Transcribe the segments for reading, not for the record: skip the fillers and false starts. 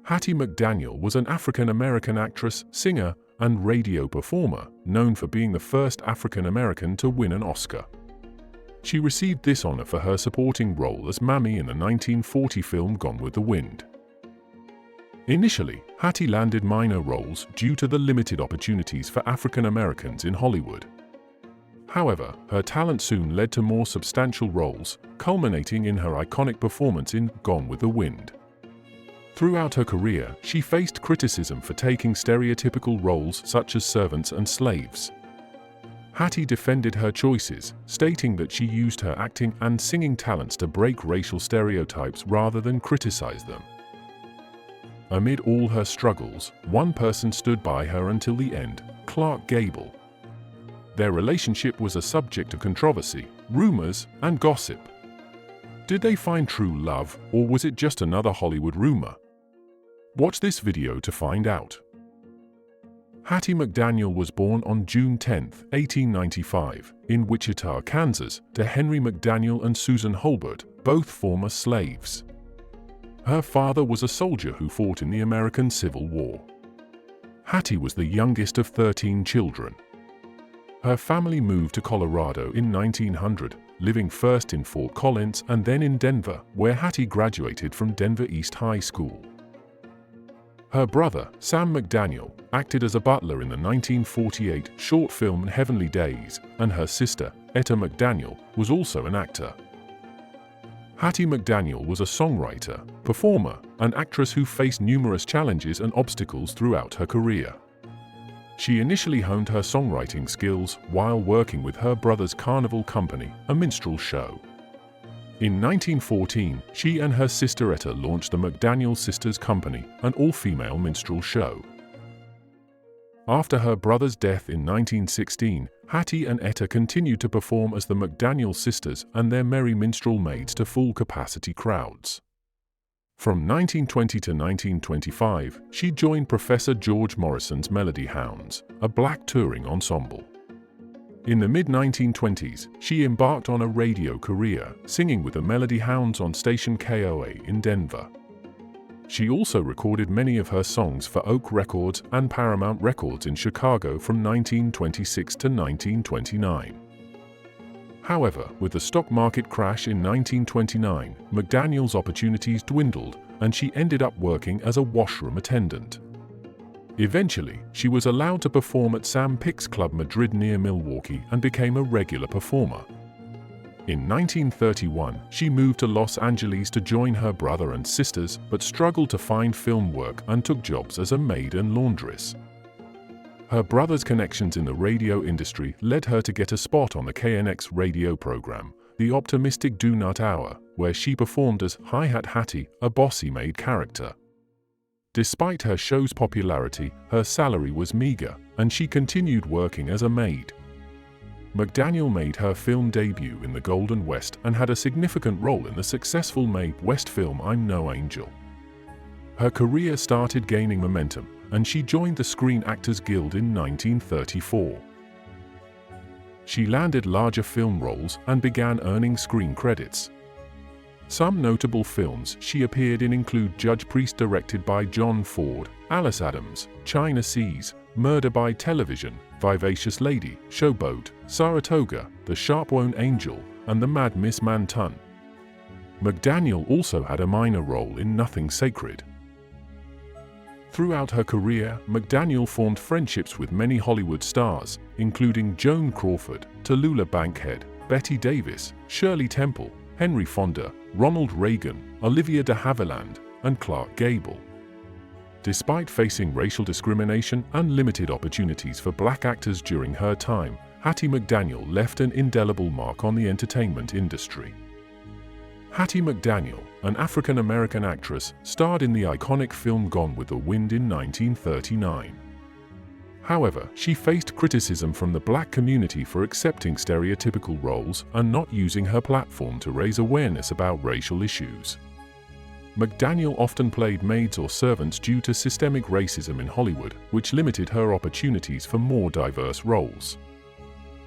Hattie McDaniel was an African-American actress, singer, and radio performer, known for being the first African-American to win an Oscar. She received this honor for her supporting role as Mammy in the 1940 film Gone with the Wind. Initially, Hattie landed minor roles due to the limited opportunities for African-Americans in Hollywood. However, her talent soon led to more substantial roles, culminating in her iconic performance in Gone with the Wind. Throughout her career, she faced criticism for taking stereotypical roles such as servants and slaves. Hattie defended her choices, stating that she used her acting and singing talents to break racial stereotypes rather than criticize them. Amid all her struggles, one person stood by her until the end, Clark Gable. Their relationship was a subject of controversy, rumors, and gossip. Did they find true love, or was it just another Hollywood rumor? Watch this video to find out. Hattie McDaniel was born on June 10, 1895, in Wichita, Kansas, to Henry McDaniel and Susan Holbert, both former slaves. Her father was a soldier who fought in the American Civil War. Hattie was the youngest of 13 children. Her family moved to Colorado in 1900, living first in Fort Collins and then in Denver, where Hattie graduated from Denver East High School. Her brother, Sam McDaniel, acted as a butler in the 1948 short film Heavenly Days, and her sister, Etta McDaniel, was also an actor. Hattie McDaniel was a songwriter, performer, and actress who faced numerous challenges and obstacles throughout her career. She initially honed her songwriting skills while working with her brother's Carnival Company, a minstrel show. In 1914, she and her sister Etta launched the McDaniel Sisters Company, an all-female minstrel show. After her brother's death in 1916, Hattie and Etta continued to perform as the McDaniel Sisters and their merry minstrel maids to full-capacity crowds. From 1920 to 1925, she joined Professor George Morrison's Melody Hounds, a black touring ensemble. In the mid-1920s, she embarked on a radio career, singing with the Melody Hounds on station KOA in Denver. She also recorded many of her songs for Oak Records and Paramount Records in Chicago from 1926 to 1929. However, with the stock market crash in 1929, McDaniel's opportunities dwindled, and she ended up working as a washroom attendant. Eventually, she was allowed to perform at Sam Pick's Club Madrid near Milwaukee and became a regular performer. In 1931, she moved to Los Angeles to join her brother and sisters, but struggled to find film work and took jobs as a maid and laundress. Her brother's connections in the radio industry led her to get a spot on the KNX radio program, The Optimistic Do Not Hour, where she performed as Hi-Hat Hattie, a bossy maid character. Despite her show's popularity, her salary was meager, and she continued working as a maid. McDaniel made her film debut in The Golden West and had a significant role in the successful Mae West film I'm No Angel. Her career started gaining momentum, and she joined the Screen Actors Guild in 1934. She landed larger film roles and began earning screen credits. Some notable films she appeared in include Judge Priest directed by John Ford, Alice Adams, China Seas, Murder by Television, Vivacious Lady, Showboat, Saratoga, The Sharp-Wone Angel, and The Mad Miss Manton. McDaniel also had a minor role in Nothing Sacred. Throughout her career, McDaniel formed friendships with many Hollywood stars, including Joan Crawford, Tallulah Bankhead, Bette Davis, Shirley Temple, Henry Fonda, Ronald Reagan, Olivia de Havilland, and Clark Gable. Despite facing racial discrimination and limited opportunities for black actors during her time, Hattie McDaniel left an indelible mark on the entertainment industry. Hattie McDaniel, an African-American actress, starred in the iconic film Gone with the Wind in 1939. However, she faced criticism from the black community for accepting stereotypical roles and not using her platform to raise awareness about racial issues. McDaniel often played maids or servants due to systemic racism in Hollywood, which limited her opportunities for more diverse roles.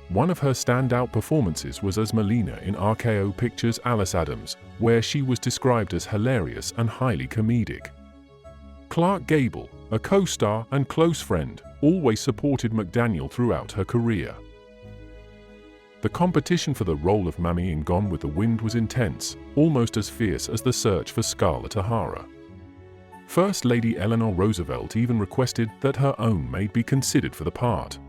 One of her standout performances was as Melina in RKO Pictures' Alice Adams, where she was described as hilarious and highly comedic. Clark Gable, a co-star and close friend, always supported McDaniel throughout her career. The competition for the role of Mammy in Gone with the Wind was intense, almost as fierce as the search for Scarlett O'Hara. First Lady Eleanor Roosevelt even requested that her own maid be considered for the part.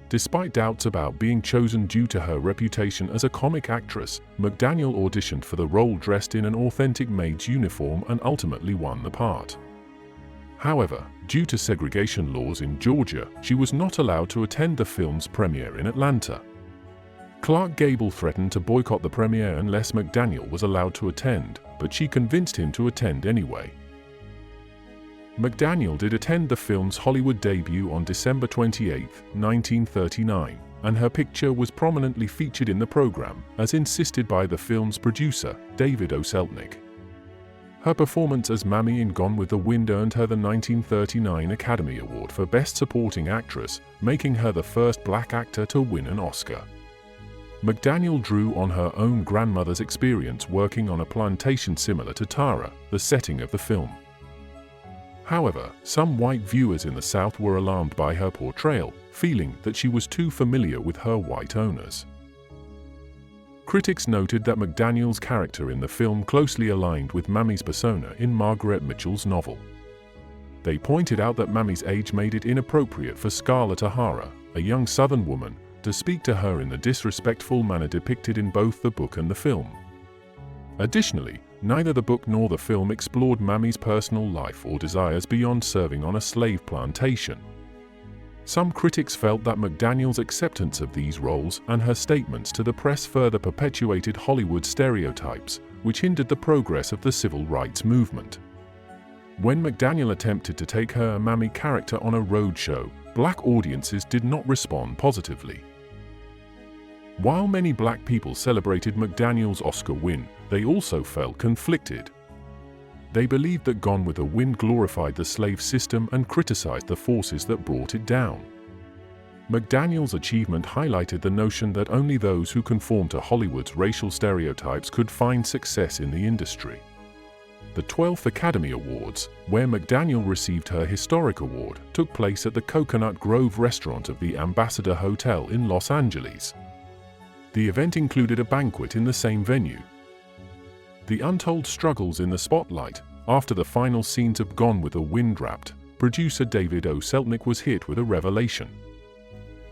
Despite doubts about being chosen due to her reputation as a comic actress, McDaniel auditioned for the role dressed in an authentic maid's uniform and ultimately won the part. However, due to segregation laws in Georgia, she was not allowed to attend the film's premiere in Atlanta. Clark Gable threatened to boycott the premiere unless McDaniel was allowed to attend, but she convinced him to attend anyway. McDaniel did attend the film's Hollywood debut on December 28, 1939, and her picture was prominently featured in the program, as insisted by the film's producer, David O. Selznick. Her performance as Mammy in Gone with the Wind earned her the 1939 Academy Award for Best Supporting Actress, making her the first black actor to win an Oscar. McDaniel drew on her own grandmother's experience working on a plantation similar to Tara, the setting of the film. However, some white viewers in the South were alarmed by her portrayal, feeling that she was too familiar with her white owners. Critics noted that McDaniel's character in the film closely aligned with Mammy's persona in Margaret Mitchell's novel. They pointed out that Mammy's age made it inappropriate for Scarlett O'Hara, a young Southern woman, to speak to her in the disrespectful manner depicted in both the book and the film. Additionally, neither the book nor the film explored Mammy's personal life or desires beyond serving on a slave plantation. Some critics felt that McDaniel's acceptance of these roles and her statements to the press further perpetuated Hollywood stereotypes, which hindered the progress of the civil rights movement. When McDaniel attempted to take her Mammy character on a roadshow, black audiences did not respond positively. While many black people celebrated McDaniel's Oscar win, they also felt conflicted. They believed that Gone with the Wind glorified the slave system and criticized the forces that brought it down. McDaniel's achievement highlighted the notion that only those who conform to Hollywood's racial stereotypes could find success in the industry. The 12th Academy Awards, where McDaniel received her historic award, took place at the Coconut Grove restaurant of the Ambassador Hotel in Los Angeles. The event included a banquet in the same venue. The Untold struggles in the spotlight. After the final scenes of Gone with the Wind wrapped, producer David O. Selznick was hit with a revelation.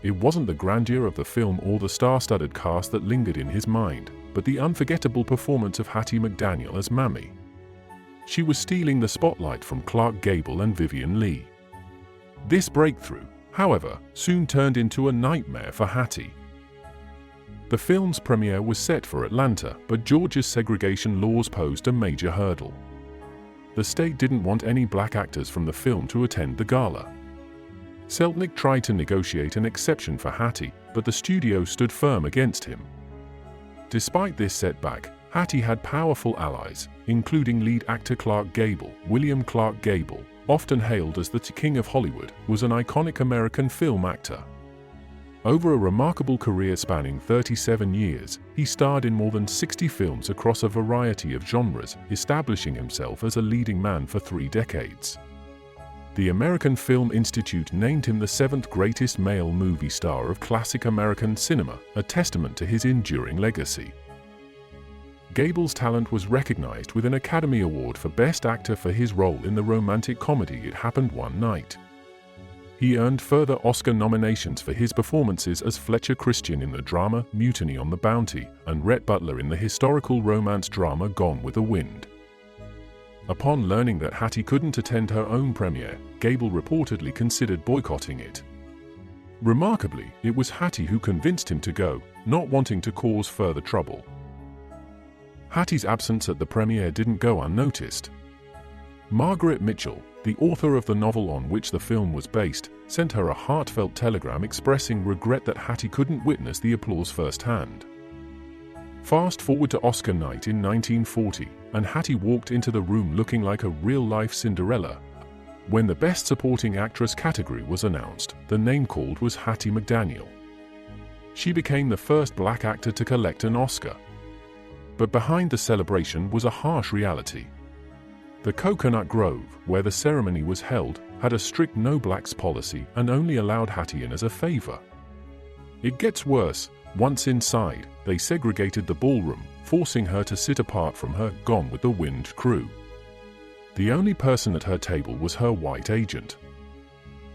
It wasn't the grandeur of the film or the star-studded cast that lingered in his mind, but the unforgettable performance of Hattie McDaniel as Mammy. She was stealing the spotlight from Clark Gable and Vivien Leigh. This breakthrough, however, soon turned into a nightmare for Hattie. The film's premiere was set for Atlanta, but Georgia's segregation laws posed a major hurdle. The state didn't want any black actors from the film to attend the gala. Selznick tried to negotiate an exception for Hattie, but the studio stood firm against him. Despite this setback, Hattie had powerful allies, including lead actor Clark Gable. William Clark Gable, often hailed as the King of Hollywood, was an iconic American film actor. Over a remarkable career spanning 37 years, he starred in more than 60 films across a variety of genres, establishing himself as a leading man for 3 decades. The American Film Institute named him the 7th greatest male movie star of classic American cinema, a testament to his enduring legacy. Gable's talent was recognized with an Academy Award for Best Actor for his role in the romantic comedy It Happened One Night. He earned further Oscar nominations for his performances as Fletcher Christian in the drama Mutiny on the Bounty and Rhett Butler in the historical romance drama Gone with the Wind. Upon learning that Hattie couldn't attend her own premiere, Gable reportedly considered boycotting it. Remarkably, it was Hattie who convinced him to go, not wanting to cause further trouble. Hattie's absence at the premiere didn't go unnoticed. Margaret Mitchell, the author of the novel on which the film was based, sent her a heartfelt telegram expressing regret that Hattie couldn't witness the applause firsthand. Fast forward to Oscar night in 1940, and Hattie walked into the room looking like a real-life Cinderella. When the Best Supporting Actress category was announced, the name called was Hattie McDaniel. She became the first black actor to collect an Oscar. But behind the celebration was a harsh reality. The Coconut Grove, where the ceremony was held, had a strict no blacks policy and only allowed Hattie in as a favor. It gets worse. Once inside, they segregated the ballroom, forcing her to sit apart from her Gone with the Wind crew. The only person at her table was her white agent.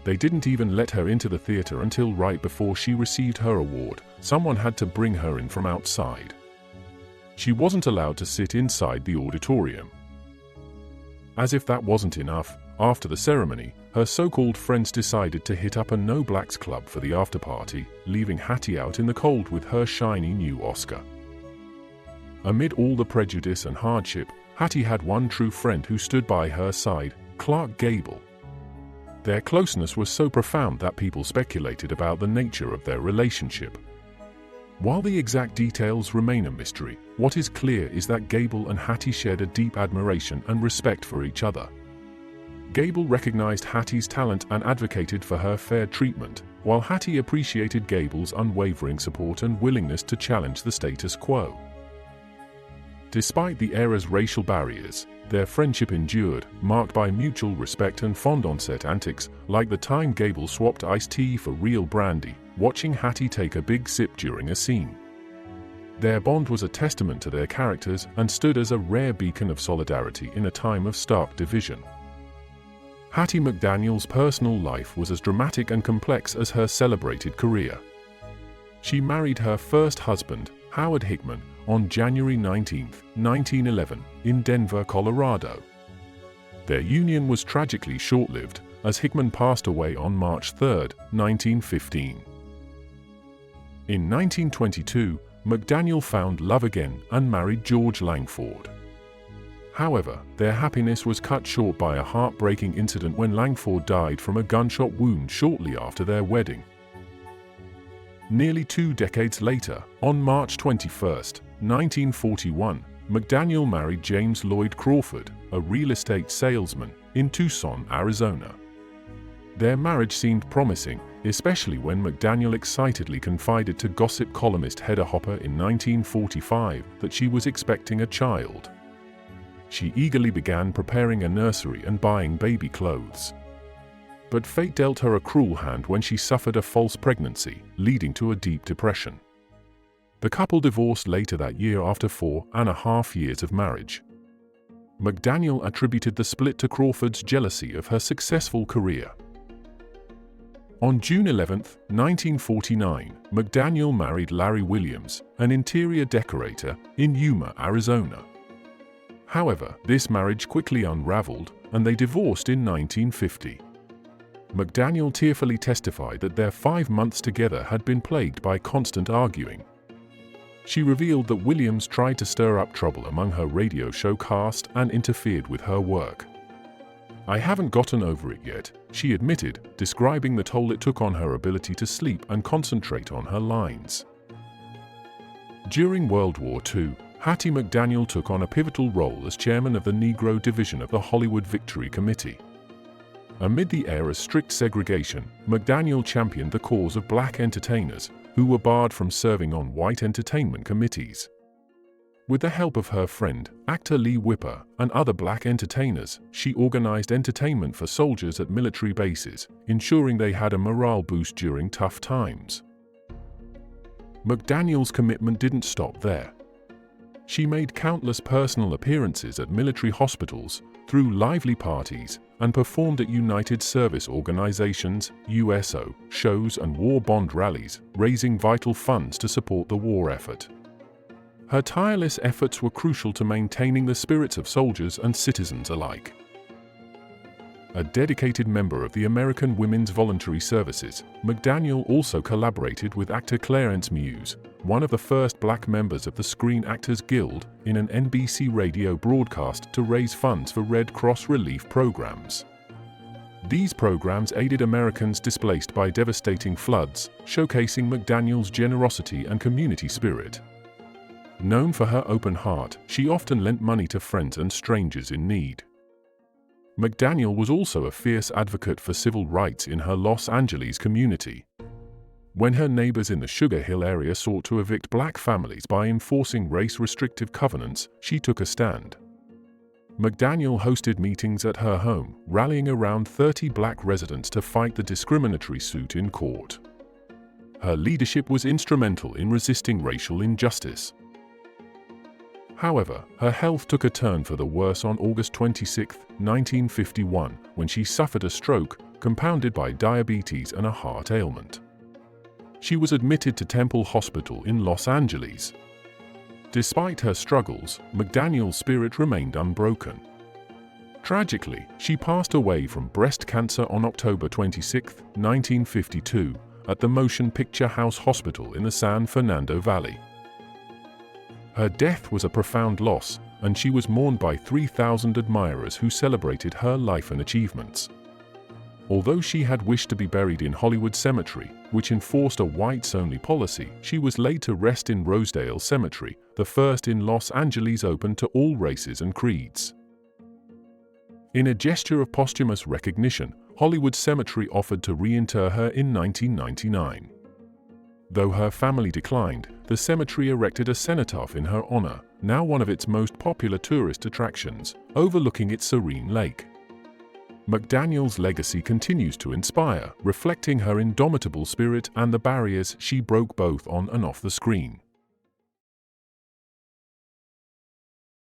They didn't even let her into the theater until right before she received her award. Someone had to bring her in from outside. She wasn't allowed to sit inside the auditorium. As if that wasn't enough, after the ceremony, her so-called friends decided to hit up a no blacks club for the after-party, leaving Hattie out in the cold with her shiny new Oscar. Amid all the prejudice and hardship, Hattie had one true friend who stood by her side, Clark Gable. Their closeness was so profound that people speculated about the nature of their relationship. While the exact details remain a mystery, what is clear is that Gable and Hattie shared a deep admiration and respect for each other. Gable recognized Hattie's talent and advocated for her fair treatment, while Hattie appreciated Gable's unwavering support and willingness to challenge the status quo. Despite the era's racial barriers, their friendship endured, marked by mutual respect and fond on-set antics, like the time Gable swapped iced tea for real brandy, watching Hattie take a big sip during a scene. Their bond was a testament to their characters and stood as a rare beacon of solidarity in a time of stark division. Hattie McDaniel's personal life was as dramatic and complex as her celebrated career. She married her first husband, Howard Hickman, on January 19, 1911, in Denver, Colorado. Their union was tragically short-lived, as Hickman passed away on March 3, 1915. In 1922, McDaniel found love again and married George Langford. However, their happiness was cut short by a heartbreaking incident when Langford died from a gunshot wound shortly after their wedding. Nearly 2 decades later, on March 21, 1941, McDaniel married James Lloyd Crawford, a real estate salesman, in Tucson, Arizona. Their marriage seemed promising, especially when McDaniel excitedly confided to gossip columnist Hedda Hopper in 1945 that she was expecting a child. She eagerly began preparing a nursery and buying baby clothes. But fate dealt her a cruel hand when she suffered a false pregnancy, leading to a deep depression. The couple divorced later that year after 4.5 years of marriage. McDaniel attributed the split to Crawford's jealousy of her successful career. On June 11, 1949, McDaniel married Larry Williams, an interior decorator, in Yuma, Arizona. However, this marriage quickly unraveled, and they divorced in 1950. McDaniel tearfully testified that their 5 months together had been plagued by constant arguing. She revealed that Williams tried to stir up trouble among her radio show cast and interfered with her work. "I haven't gotten over it yet," she admitted, describing the toll it took on her ability to sleep and concentrate on her lines. During World War II, Hattie McDaniel took on a pivotal role as chairman of the Negro Division of the Hollywood Victory Committee. Amid the era's strict segregation, McDaniel championed the cause of black entertainers, who were barred from serving on white entertainment committees. With the help of her friend, actor Lee Whipper, and other black entertainers, she organized entertainment for soldiers at military bases, ensuring they had a morale boost during tough times. McDaniel's commitment didn't stop there. She made countless personal appearances at military hospitals, threw lively parties, and performed at United Service Organizations (USO) shows and war bond rallies, raising vital funds to support the war effort. Her tireless efforts were crucial to maintaining the spirits of soldiers and citizens alike. A dedicated member of the American Women's Voluntary Services, McDaniel also collaborated with actor Clarence Muse, one of the first black members of the Screen Actors Guild, in an NBC radio broadcast to raise funds for Red Cross relief programs. These programs aided Americans displaced by devastating floods, showcasing McDaniel's generosity and community spirit. Known for her open heart, she often lent money to friends and strangers in need. McDaniel was also a fierce advocate for civil rights in her Los Angeles community. When her neighbors in the Sugar Hill area sought to evict black families by enforcing race-restrictive covenants, she took a stand. McDaniel hosted meetings at her home, rallying around 30 black residents to fight the discriminatory suit in court. Her leadership was instrumental in resisting racial injustice. However, her health took a turn for the worse on August 26, 1951, when she suffered a stroke, compounded by diabetes and a heart ailment. She was admitted to Temple Hospital in Los Angeles. Despite her struggles, McDaniel's spirit remained unbroken. Tragically, she passed away from breast cancer on October 26, 1952, at the Motion Picture House Hospital in the San Fernando Valley. Her death was a profound loss, and she was mourned by 3,000 admirers who celebrated her life and achievements. Although she had wished to be buried in Hollywood Cemetery, which enforced a whites-only policy, she was laid to rest in Rosedale Cemetery, the first in Los Angeles open to all races and creeds. In a gesture of posthumous recognition, Hollywood Cemetery offered to reinter her in 1999. Though her family declined, the cemetery erected a cenotaph in her honor, now one of its most popular tourist attractions, overlooking its serene lake. McDaniel's legacy continues to inspire, reflecting her indomitable spirit and the barriers she broke both on and off the screen.